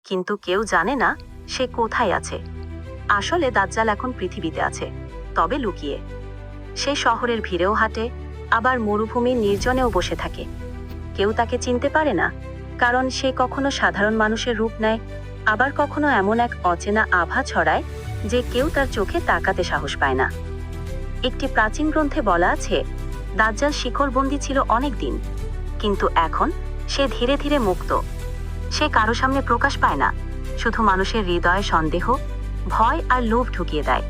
কিন্তু কেউ জানে না সে কোথায় আছে। আসলে দাজ্জাল এখন পৃথিবীতে আছে, তবে লুকিয়ে। সে শহরের ভিড়েও হাঁটে, আবার মরুভূমির নির্জনেও বসে থাকে। কেউ তাকে চিনতে পারে না, কারণ সে কখনো সাধারণ মানুষের রূপ নেয়, আবার কখনো এমন এক অচেনা আভা ছড়ায় যে কেউ তার চোখে তাকাতে সাহস পায় না। একটি প্রাচীন গ্রন্থে বলা আছে, দাজ্জাল শিকলবন্দী ছিল অনেক দিন, কিন্তু এখন সে ধীরে ধীরে মুক্ত। সে কারো সামনে প্রকাশ পায় না, শুধু মানুষের হৃদয়ে সন্দেহ, ভয় আর লোভ ঢুকিয়ে দেয়।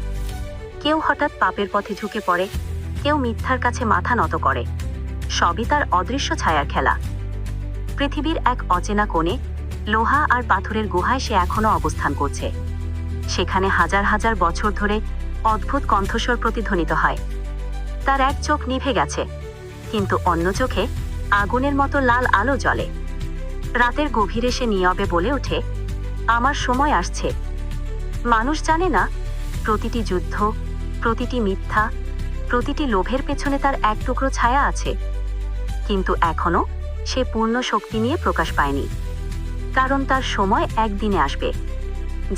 কেউ হঠাৎ পাপের পথে ঝুঁকে পড়ে, কেউ মিথ্যার কাছে মাথা নত করে। সবই তার অদৃশ্য ছায়ার খেলা। পৃথিবীর এক অচেনা কোণে, লোহা আর পাথরের গুহায় সে এখনো অবস্থান করছে। সেখানে হাজার হাজার বছর ধরে অদ্ভুত কণ্ঠস্বর প্রতিধ্বনিত হয়। তার এক চোখ নিভে গেছে, কিন্তু অন্য চোখে আগুনের মতো লাল আলো জ্বলে। রাতের গভীরে সে নীরবে বলে ওঠে, আমার সময় আসছে। মানুষ জানে না, প্রতিটি যুদ্ধ, প্রতিটি মিথ্যা, প্রতিটি লোভের পেছনে তার এক টুকরো ছায়া আছে। কিন্তু এখনো সে পূর্ণ শক্তি নিয়ে প্রকাশ পায়নি, কারণ তার সময় একদিনে আসবে,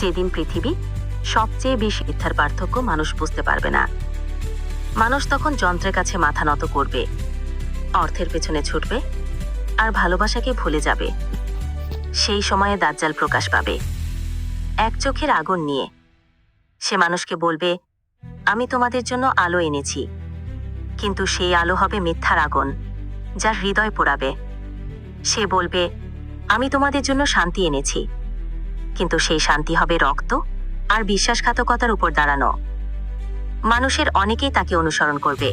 যেদিন পৃথিবী সবচেয়ে বেশি মিথ্যার পার্থক্য মানুষ বুঝতে পারবে না। মানুষ তখন যন্ত্রের কাছে মাথা নত করবে, অর্থের পেছনে ছুটবে, আর ভালোবাসাকে ভুলে যাবে। সেই সময়ে দাজ্জাল প্রকাশ পাবে, এক চোখের আগুন নিয়ে। সে মানুষকে বলবে, আমি তোমাদের জন্য আলো এনেছি, কিন্তু সেই আলো হবে মিথ্যার আগুন, যার হৃদয় পোড়াবে। সে বলবে, আমি তোমাদের জন্য শান্তি এনেছি, কিন্তু সেই শান্তি হবে রক্ত আর বিশ্বাসঘাতকতার উপর দাঁড়ানো। মানুষের অনেকেই তাকে অনুসরণ করবে,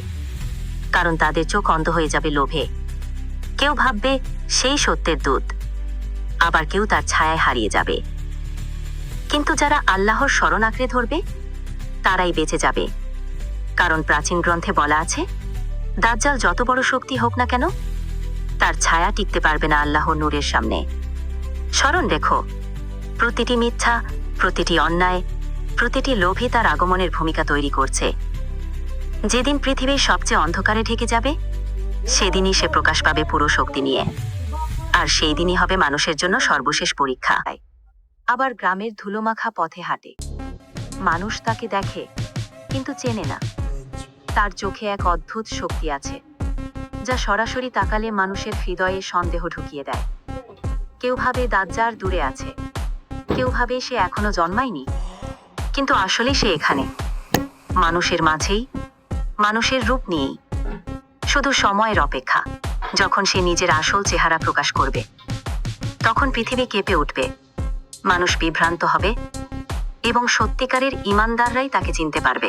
কারণ তাদের চোখ অন্ধ হয়ে যাবে লোভে। কেউ ভাববে সেই সত্যের দূত, আবার কেউ তার ছায়ায় হারিয়ে যাবে। কিন্তু যারা আল্লাহর শরণ আঁকড়ে ধরবে, তারাই বেঁচে যাবে। কারণ প্রাচীন গ্রন্থে বলা আছে, দাজ্জাল যত বড় শক্তি হোক না কেন, তার ছায়া টিকতে পারবে না আল্লাহর নূরের সামনে। স্মরণ রেখো, প্রতিটি মিথ্যা, প্রতিটি অন্যায়, প্রতিটি লোভই তার আগমনের ভূমিকা তৈরি করছে। যেদিন পৃথিবীর সবচেয়ে অন্ধকারে ঢেকে যাবে, সেদিনই সে প্রকাশ পাবে পুরো শক্তি নিয়ে। আর সেই দিনই হবে মানুষের জন্য সর্বশেষ পরীক্ষা। আবার গ্রামের ধুলোমাখা পথে হাঁটে, মানুষ তাকে দেখে কিন্তু চেনে না। তার চোখে এক অদ্ভুত শক্তি আছে, যা সরাসরি তাকালে মানুষের হৃদয়ে সন্দেহ ঢুকিয়ে দেয়। কেউ ভাবে দাজ্জাল দূরে আছে, কেউ ভাবে সে এখনো জন্মায়নি, কিন্তু আসলে সে এখানে, মানুষের মাঝেই, মানুষের রূপ নিয়েই। শুধু সময়ের অপেক্ষা, যখন সে নিজের আসল চেহারা প্রকাশ করবে, তখন পৃথিবী কেঁপে উঠবে, মানুষ বিভ্রান্ত হবে, এবং সত্যিকারের ঈমানদাররাই তাকে চিনতে পারবে।